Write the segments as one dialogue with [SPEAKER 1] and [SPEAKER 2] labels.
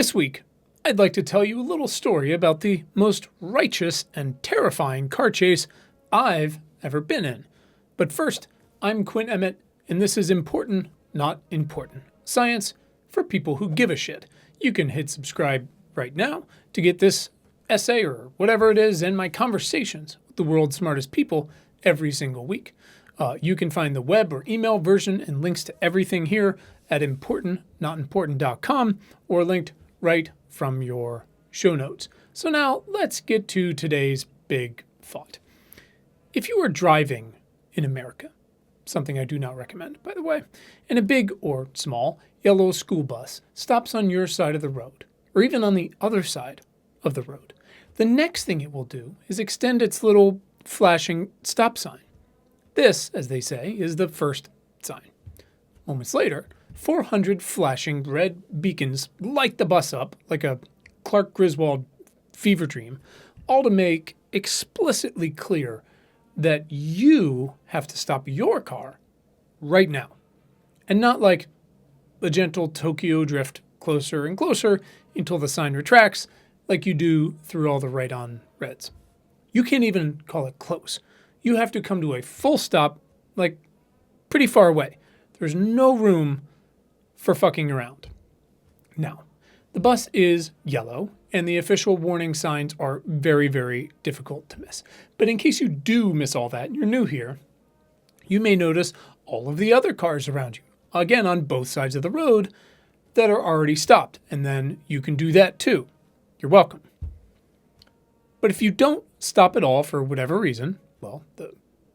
[SPEAKER 1] This week, I'd like to tell you a little story about the most righteous and terrifying car chase I've ever been in. But first, I'm Quinn Emmett, and this is Important, Not Important Science for people who give a shit. You can hit subscribe right now to get this essay or whatever it is and my conversations with the world's smartest people every single week. You can find the web or email version and links to everything here at importantnotimportant.com or linked right from your show notes. So now let's get to today's big thought. If you are driving in America, something I do not recommend, by the way, and a big or small yellow school bus stops on your side of the road, or even on the other side of the road, the next thing it will do is extend its little flashing stop sign. This, as they say, is the first sign. Moments later, 400 flashing red beacons light the bus up like a Clark Griswold fever dream, all to make explicitly clear that you have to stop your car right now. And not like a gentle Tokyo drift closer and closer until the sign retracts like you do through all the right-on reds. You can't even call it close. You have to come to a full stop, like pretty far away. There's no room for fucking around. Now, the bus is yellow, and the official warning signs are very, very difficult to miss. But in case you do miss all that, and you're new here, you may notice all of the other cars around you, again on both sides of the road, that are already stopped. And then you can do that too. You're welcome. But if you don't stop at all for whatever reason, well, at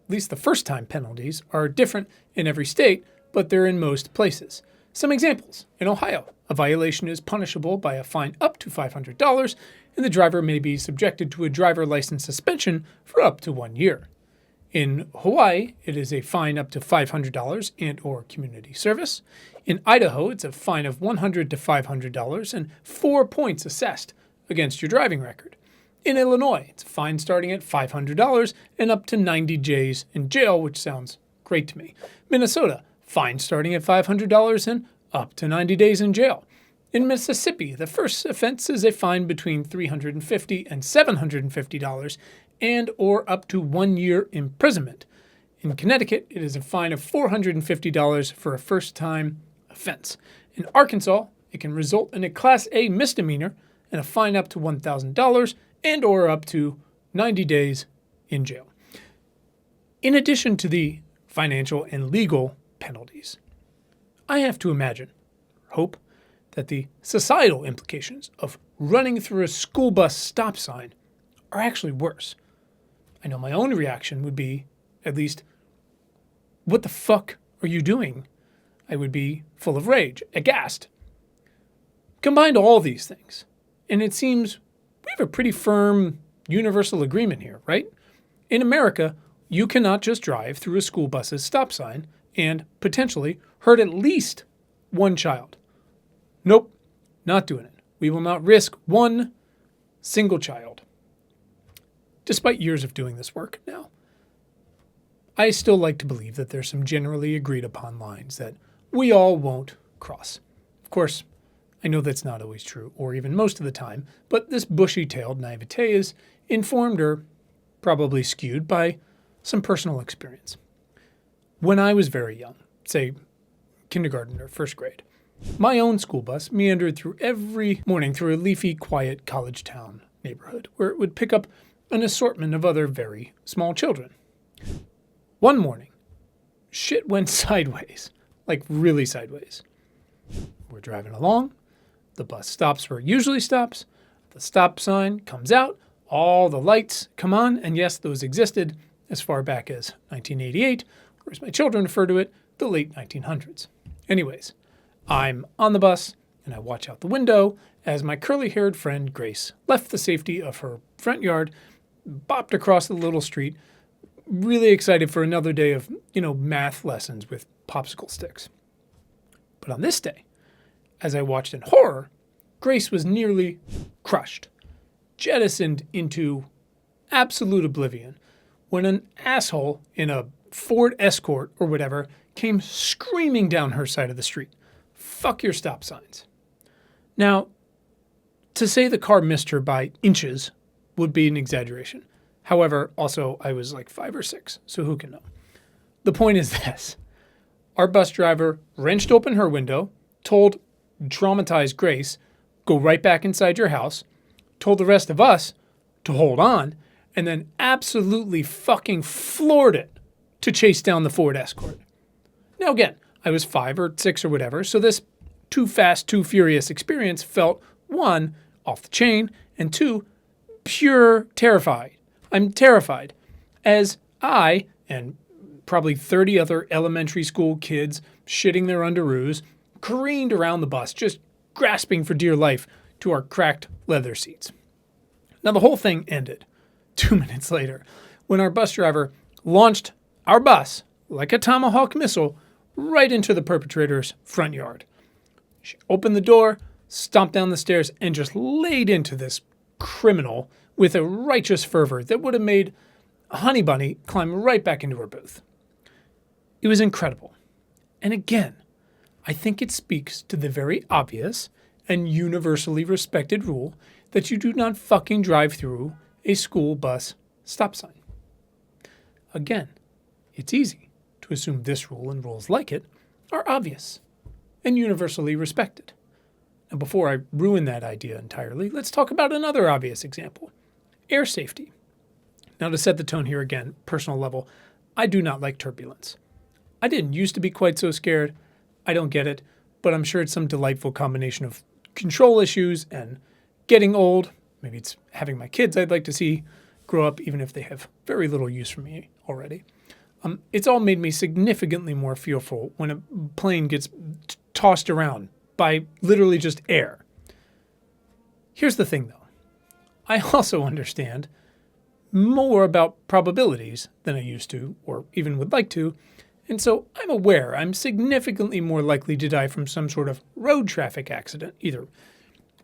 [SPEAKER 1] least the first time penalties are different in every state, but they're in most places. Some examples. In Ohio, a violation is punishable by a fine up to $500, and the driver may be subjected to a driver license suspension for up to 1 year. In Hawaii, it is a fine up to $500 and or community service. In Idaho, it's a fine of $100 to $500 and 4 points assessed against your driving record. In Illinois, it's a fine starting at $500 and up to 90 days in jail, which sounds great to me. Minnesota, fine starting at $500 and up to 90 days in jail. In Mississippi, the first offense is a fine between $350 and $750 and or up to 1 year imprisonment. In Connecticut, it is a fine of $450 for a first-time offense. In Arkansas, it can result in a Class A misdemeanor and a fine up to $1,000 and or up to 90 days in jail. In addition to the financial and legal penalties, I have to imagine, hope, that the societal implications of running through a school bus stop sign are actually worse. I know my own reaction would be, at least, what the fuck are you doing? I would be full of rage, aghast. Combine all these things, and it seems we have a pretty firm universal agreement here, right? In America, you cannot just drive through a school bus's stop sign and potentially hurt at least one child. Nope, not doing it. We will not risk one single child. Despite years of doing this work now, I still like to believe that there's some generally agreed upon lines that we all won't cross. Of course, I know that's not always true, or even most of the time, but this bushy-tailed naivete is informed or probably skewed by some personal experience. When I was very young, say kindergarten or first grade, my own school bus meandered through every morning through a leafy, quiet college town neighborhood where it would pick up an assortment of other very small children. One morning, shit went sideways, like really sideways. We're driving along. The bus stops where it usually stops. The stop sign comes out. All the lights come on. And yes, those existed as far back as 1988, or as my children refer to it, the late 1900s. Anyways, I'm on the bus and I watch out the window as my curly-haired friend Grace left the safety of her front yard, bopped across the little street, really excited for another day of, math lessons with popsicle sticks. But on this day, as I watched in horror, Grace was nearly crushed, jettisoned into absolute oblivion when an asshole in a Ford Escort or whatever came screaming down her side of the street. Fuck your stop signs. Now, To say the car missed her by inches would be an exaggeration. However, also, I was like 5 or 6, so who can know? The point is this. Our bus driver wrenched open her window, told traumatized Grace, go right back inside your house, told the rest of us to hold on, and then absolutely fucking floored it to chase down the Ford Escort. Now again, I was 5 or 6 or whatever, so this too fast, too furious experience felt, 1, off the chain, and 2, pure terrified. I'm terrified as I and probably 30 other elementary school kids shitting their underoos careened around the bus, just grasping for dear life to our cracked leather seats. Now the whole thing ended 2 minutes later when our bus driver launched our bus like a Tomahawk missile right into the perpetrator's front yard. She opened the door, stomped down the stairs, and just laid into this criminal with a righteous fervor that would have made a honey bunny climb right back into her booth. It was incredible. And again, I think it speaks to the very obvious and universally respected rule that you do not fucking drive through a school bus stop sign. Again, it's easy to assume this rule and rules like it are obvious and universally respected. Now, before I ruin that idea entirely, let's talk about another obvious example. Air safety. Now, to set the tone here again, personal level, I do not like turbulence. I didn't used to be quite so scared. I don't get it, but I'm sure it's some delightful combination of control issues and getting old. Maybe it's having my kids I'd like to see grow up, even if they have very little use for me already. It's all made me significantly more fearful when a plane gets tossed around by literally just air. Here's the thing, though. I also understand more about probabilities than I used to, or even would like to, and so I'm aware I'm significantly more likely to die from some sort of road traffic accident, either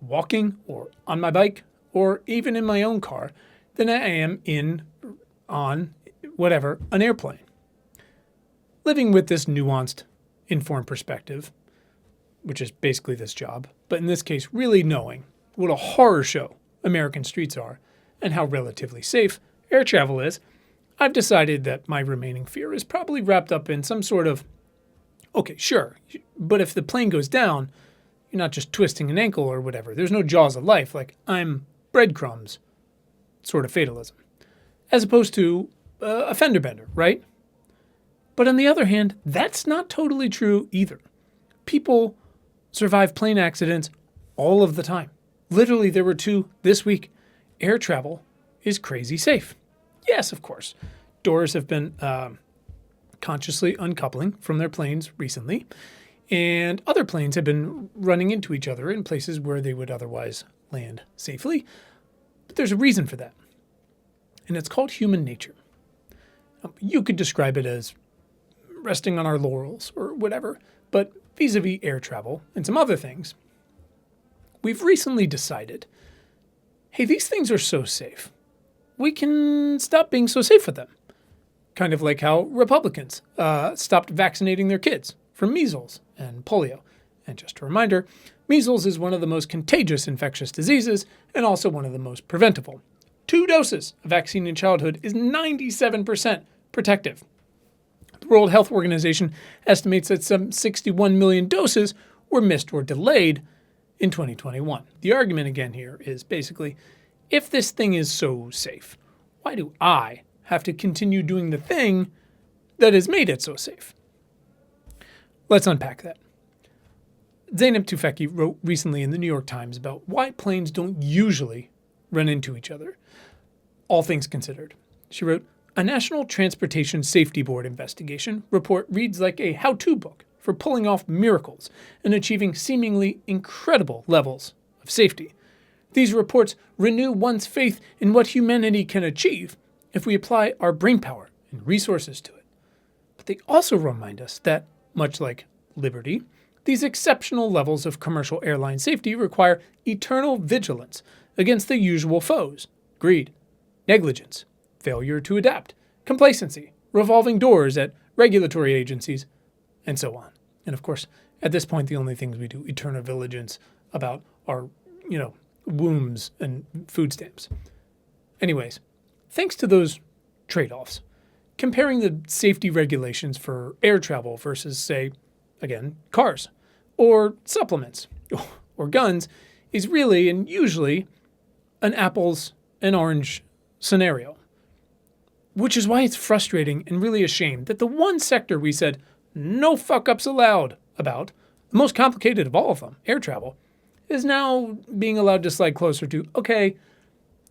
[SPEAKER 1] walking or on my bike or even in my own car, than I am on an airplane. Living with this nuanced, informed perspective, which is basically this job, but in this case really knowing what a horror show American streets are and how relatively safe air travel is, I've decided that my remaining fear is probably wrapped up in some sort of, okay, sure, but if the plane goes down, you're not just twisting an ankle or whatever. There's no jaws of life, like I'm breadcrumbs sort of fatalism, as opposed to a fender bender, right? But on the other hand, that's not totally true either. People survive plane accidents all of the time. Literally, there were 2 this week. Air travel is crazy safe. Yes, of course. Doors have been consciously uncoupling from their planes recently, and other planes have been running into each other in places where they would otherwise land safely. But there's a reason for that, and it's called human nature. You could describe it as resting on our laurels or whatever, but vis-a-vis air travel and some other things, we've recently decided, hey, these things are so safe. We can stop being so safe with them. Kind of like how Republicans stopped vaccinating their kids from measles and polio. And just a reminder, measles is one of the most contagious infectious diseases and also one of the most preventable. 2 doses of vaccine in childhood is 97% protective. The World Health Organization estimates that some 61 million doses were missed or delayed in 2021. The argument again here is basically, if this thing is so safe, why do I have to continue doing the thing that has made it so safe? Let's unpack that. Zeynep Tufekci wrote recently in the New York Times about why planes don't usually run into each other, all things considered. She wrote, "A National Transportation Safety Board investigation report reads like a how-to book for pulling off miracles and achieving seemingly incredible levels of safety. These reports renew one's faith in what humanity can achieve if we apply our brainpower and resources to it. But they also remind us that, much like liberty, these exceptional levels of commercial airline safety require eternal vigilance against the usual foes: greed, negligence, failure to adapt, complacency, revolving doors at regulatory agencies, and so on." And of course, at this point, the only things we do eternal vigilance about are, wombs and food stamps. Anyways, thanks to those trade-offs, comparing the safety regulations for air travel versus, say, again, cars, or supplements, or guns, is really and usually an apples and orange scenario. Which is why it's frustrating and really a shame that the one sector we said no fuck-ups allowed about, the most complicated of all of them, air travel, is now being allowed to slide closer to, okay,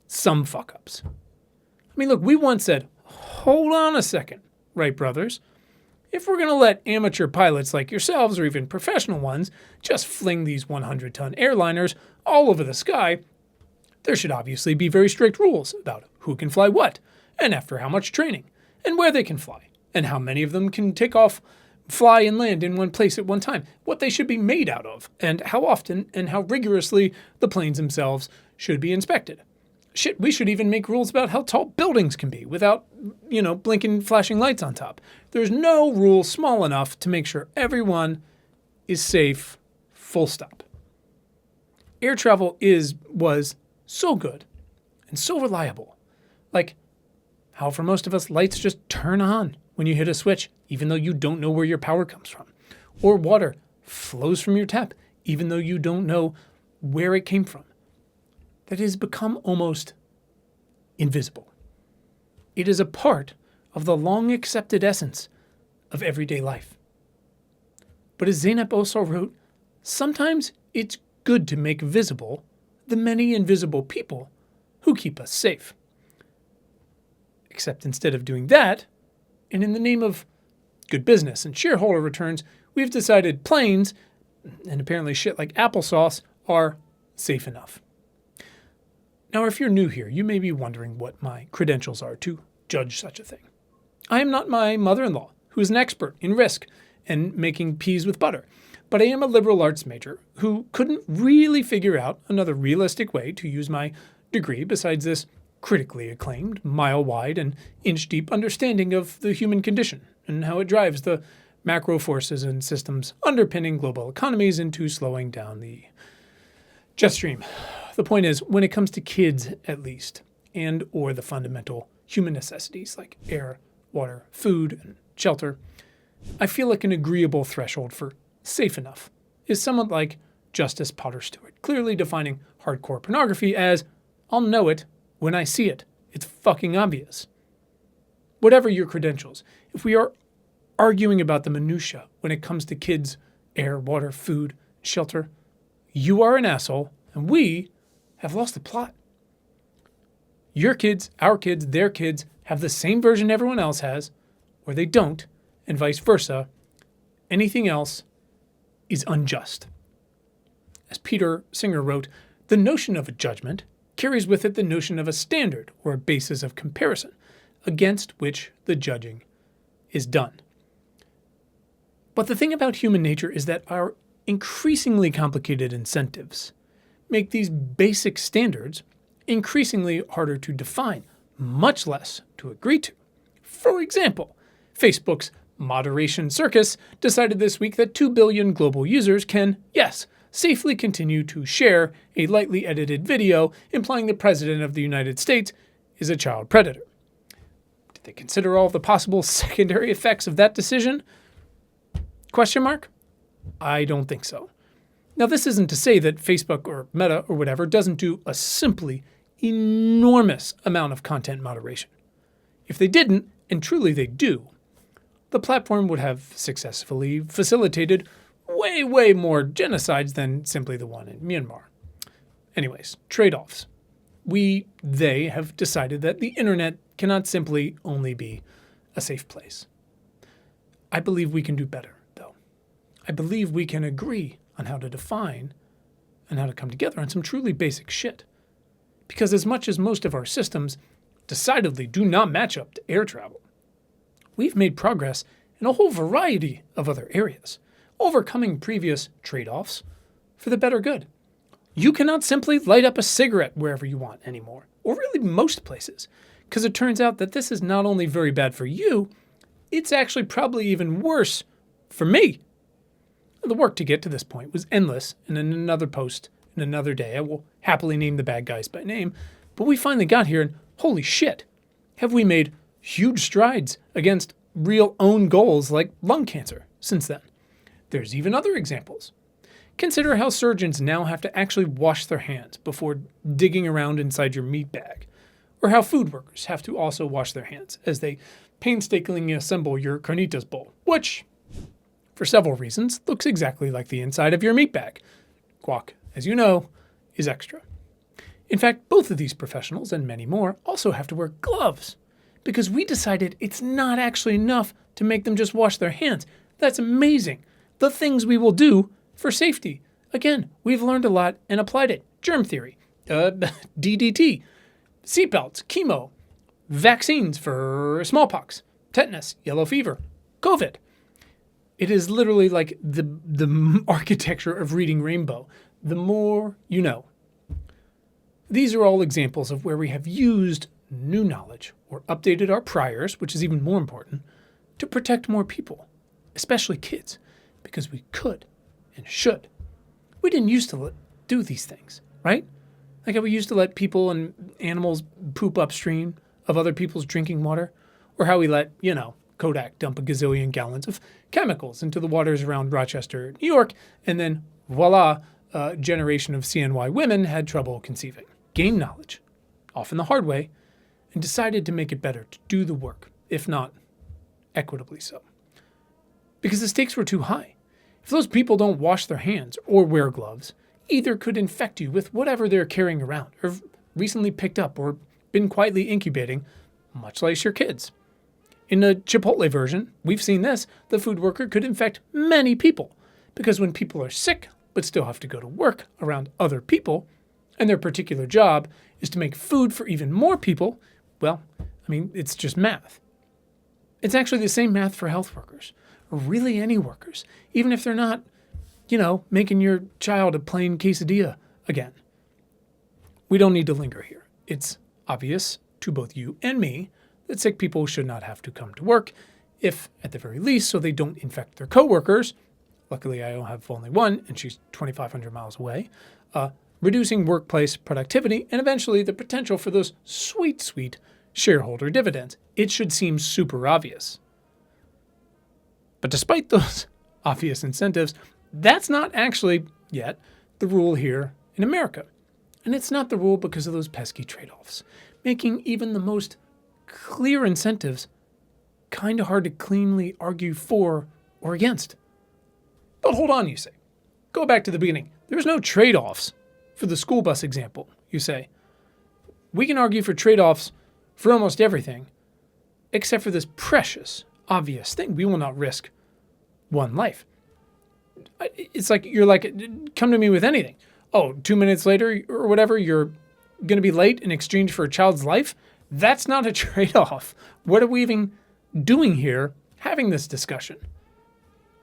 [SPEAKER 1] some fuck-ups. I mean, look, we once said, hold on a second, right, brothers? If we're going to let amateur pilots like yourselves or even professional ones just fling these 100-ton airliners all over the sky, there should obviously be very strict rules about who can fly what, and after how much training, and where they can fly, and how many of them can take off, fly and land in one place at one time, what they should be made out of, and how often and how rigorously the planes themselves should be inspected. Shit, we should even make rules about how tall buildings can be without, blinking flashing lights on top. There's no rule small enough to make sure everyone is safe, full stop. Air travel was so good and so reliable. Like how for most of us, lights just turn on when you hit a switch, even though you don't know where your power comes from. Or water flows from your tap, even though you don't know where it came from. That has become almost invisible. It is a part of the long accepted essence of everyday life. But as Zeynep also wrote, sometimes it's good to make visible the many invisible people who keep us safe. Except instead of doing that, and in the name of good business and shareholder returns, we've decided planes, and apparently shit like applesauce, are safe enough. Now, if you're new here, you may be wondering what my credentials are to judge such a thing. I am not my mother-in-law, who is an expert in risk and making peas with butter, but I am a liberal arts major who couldn't really figure out another realistic way to use my degree besides this critically acclaimed, mile-wide and inch-deep understanding of the human condition and how it drives the macro forces and systems underpinning global economies into slowing down the jet stream. The point is, when it comes to kids, at least, and or the fundamental human necessities like air, water, food, and shelter, I feel like an agreeable threshold for safe enough is somewhat like Justice Potter Stewart, clearly defining hardcore pornography as, I'll know it when I see it. It's fucking obvious. Whatever your credentials, if we are arguing about the minutia when it comes to kids, air, water, food, shelter, you are an asshole, and we have lost the plot. Your kids, our kids, their kids have the same version everyone else has, or they don't, and vice versa. Anything else is unjust. As Peter Singer wrote, the notion of a judgment carries with it the notion of a standard or a basis of comparison against which the judging is done. But the thing about human nature is that our increasingly complicated incentives make these basic standards increasingly harder to define, much less to agree to. For example, Facebook's moderation circus decided this week that 2 billion global users can, yes, safely continue to share a lightly edited video implying the President of the United States is a child predator. Did they consider all the possible secondary effects of that decision? Question mark? I don't think so. Now, this isn't to say that Facebook or Meta or whatever doesn't do a simply enormous amount of content moderation. If they didn't, and truly they do, the platform would have successfully facilitated way, way more genocides than simply the one in Myanmar. Anyways, trade-offs. They have decided that the internet cannot simply only be a safe place. I believe we can do better, though. I believe we can agree on how to define and how to come together on some truly basic shit. Because as much as most of our systems decidedly do not match up to air travel, we've made progress in a whole variety of other areas, overcoming previous trade-offs for the better good. You cannot simply light up a cigarette wherever you want anymore, or really most places, because it turns out that this is not only very bad for you, it's actually probably even worse for me. The work to get to this point was endless, and in another post in another day. I will happily name the bad guys by name. But we finally got here, and holy shit, have we made huge strides against real own goals like lung cancer since then. There's even other examples. Consider how surgeons now have to actually wash their hands before digging around inside your meat bag, or how food workers have to also wash their hands as they painstakingly assemble your carnitas bowl, which, for several reasons, looks exactly like the inside of your meat bag. Guac, as you know, is extra. In fact, both of these professionals and many more also have to wear gloves because we decided it's not actually enough to make them just wash their hands. That's amazing. The things we will do for safety. Again, we've learned a lot and applied it. Germ theory, DDT, seatbelts, chemo, vaccines for smallpox, tetanus, yellow fever, COVID. It is literally like the architecture of reading Rainbow. The more you know. These are all examples of where we have used new knowledge or updated our priors, which is even more important, to protect more people, especially kids, because we could and should. We didn't used to do these things, right? Like how we used to let people and animals poop upstream of other people's drinking water, or how we let, Kodak dump a gazillion gallons of chemicals into the waters around Rochester, New York, and then voila, a generation of CNY women had trouble conceiving. Gained knowledge, often the hard way, and decided to make it better to do the work, if not equitably so. Because the stakes were too high. If those people don't wash their hands or wear gloves, either could infect you with whatever they're carrying around, or recently picked up or been quietly incubating, much like your kids. In the Chipotle version, we've seen this, the food worker could infect many people, because when people are sick but still have to go to work around other people, and their particular job is to make food for even more people, it's just math. It's actually the same math for health workers, or really any workers, even if they're not, making your child a plain quesadilla again. We don't need to linger here. It's obvious to both you and me that sick people should not have to come to work, if, at the very least, so they don't infect their coworkers. Luckily, I have only one, and she's 2,500 miles away. Reducing workplace productivity, and eventually the potential for those sweet, sweet shareholder dividends. It should seem super obvious. But despite those obvious incentives, that's not actually, yet, the rule here in America. And it's not the rule because of those pesky trade-offs, making even the most clear incentives kind of hard to cleanly argue for or against. But hold on, you say. Go back to the beginning. There's no trade-offs for the school bus example, you say. We can argue for trade-offs for almost everything, except for this precious, obvious thing. We will not risk one life. It's like, you're like, come to me with anything. Oh, 2 minutes later or whatever, you're going to be late in exchange for a child's life? That's not a trade-off. What are we even doing here having this discussion?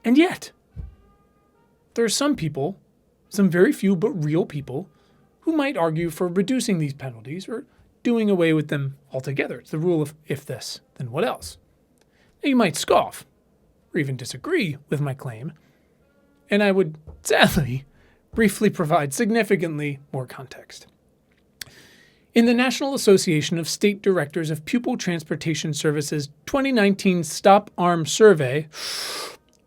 [SPEAKER 1] And yet, there are some people, some very few but real people, who might argue for reducing these penalties or doing away with them altogether. It's the rule of if this, then what else? Now, you might scoff or even disagree with my claim, and I would sadly briefly provide significantly more context. In the National Association of State Directors of Pupil Transportation Services 2019 Stop Arm Survey,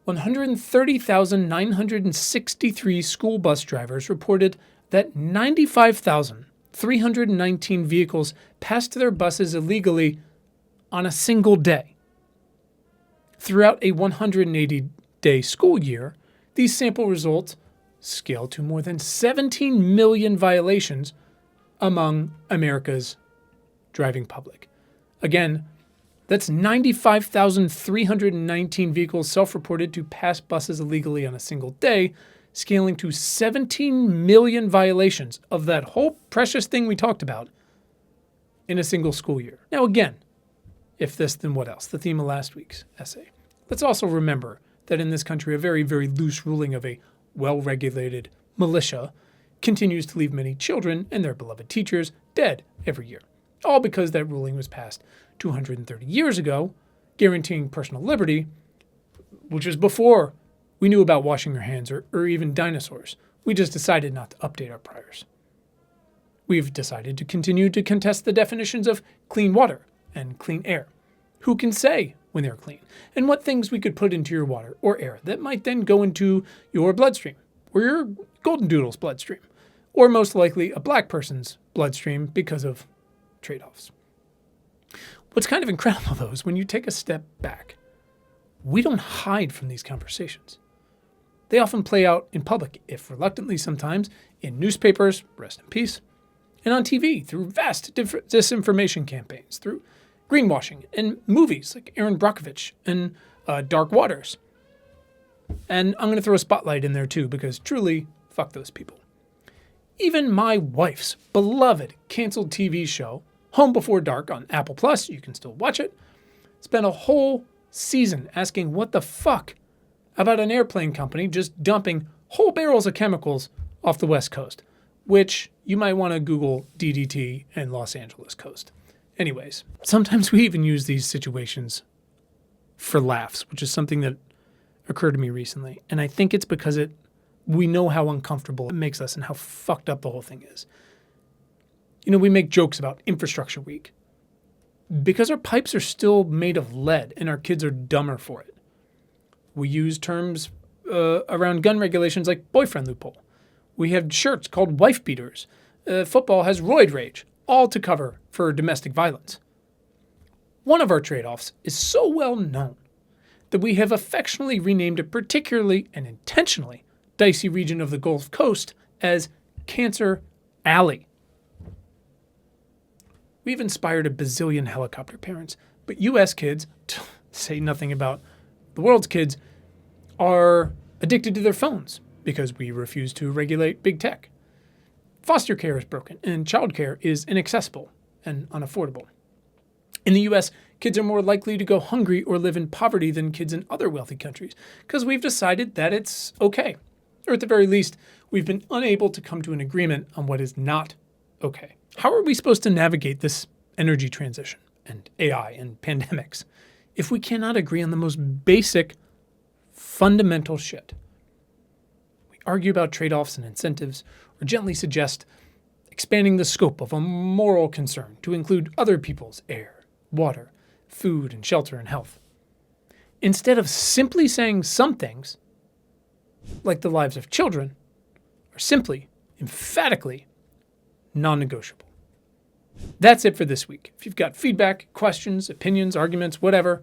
[SPEAKER 1] 130,963 school bus drivers reported that 95,319 vehicles passed their buses illegally on a single day. Throughout a 180-day school year, these sample results scale to more than 17 million violations among America's driving public. Again, that's 95,319 vehicles self-reported to pass buses illegally on a single day, scaling to 17 million violations of that whole precious thing we talked about in a single school year. Now again, if this, then what else? The theme of last week's essay. Let's also remember that in this country, a very, very loose ruling of a well-regulated militia continues to leave many children and their beloved teachers dead every year. All because that ruling was passed 230 years ago, guaranteeing personal liberty, which was before we knew about washing our hands or even dinosaurs We just decided not to update our priors. We've decided to continue to contest the definitions of clean water and clean air. Who can say when they're clean? And what things we could put into your water or air that might then go into your bloodstream, or your golden doodle's bloodstream, or most likely a black person's bloodstream because of trade-offs. What's kind of incredible, though, is when you take a step back, we don't hide from these conversations. They often play out in public, if reluctantly sometimes, in newspapers, rest in peace, and on TV through vast disinformation campaigns, through greenwashing, and movies like Aaron Brockovich and Dark Waters. And I'm going to throw a spotlight in there too, because truly, fuck those people. Even my wife's beloved canceled TV show, Home Before Dark on Apple Plus, you can still watch it, spent a whole season asking what the fuck about an airplane company just dumping whole barrels of chemicals off the West Coast, which you might want to Google DDT and Los Angeles coast. Anyways, sometimes we even use these situations for laughs, which is something that occurred to me recently. And I think it's because we know how uncomfortable it makes us and how fucked up the whole thing is. You know, we make jokes about Infrastructure Week because our pipes are still made of lead and our kids are dumber for it. We use terms around gun regulations like boyfriend loophole. We have shirts called wife beaters. Football has roid rage, all to cover for domestic violence. One of our trade-offs is so well known that we have affectionately renamed a particularly and intentionally dicey region of the Gulf Coast as Cancer Alley. We've inspired a bazillion helicopter parents, but U.S. kids, to say nothing about the world's kids, are addicted to their phones because we refuse to regulate big tech. Foster care is broken, and childcare is inaccessible and unaffordable. In the U.S., kids are more likely to go hungry or live in poverty than kids in other wealthy countries because we've decided that it's okay. Or at the very least, we've been unable to come to an agreement on what is not okay. How are we supposed to navigate this energy transition and AI and pandemics if we cannot agree on the most basic, fundamental shit? We argue about trade-offs and incentives, or gently suggest expanding the scope of a moral concern to include other people's air, water, food, and shelter and health. Instead of simply saying some things, like the lives of children, are simply, emphatically, non-negotiable. That's it for this week. If you've got feedback, questions, opinions, arguments, whatever,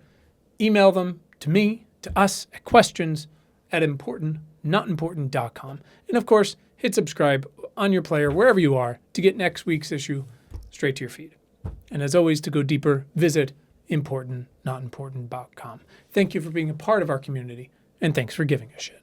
[SPEAKER 1] email them to me, to us, at questions@importantnotimportant.com. And of course, hit subscribe on your player, wherever you are, to get next week's issue straight to your feed. And as always, to go deeper, visit importantnotimportant.com. Thank you for being a part of our community, and thanks for giving a shit.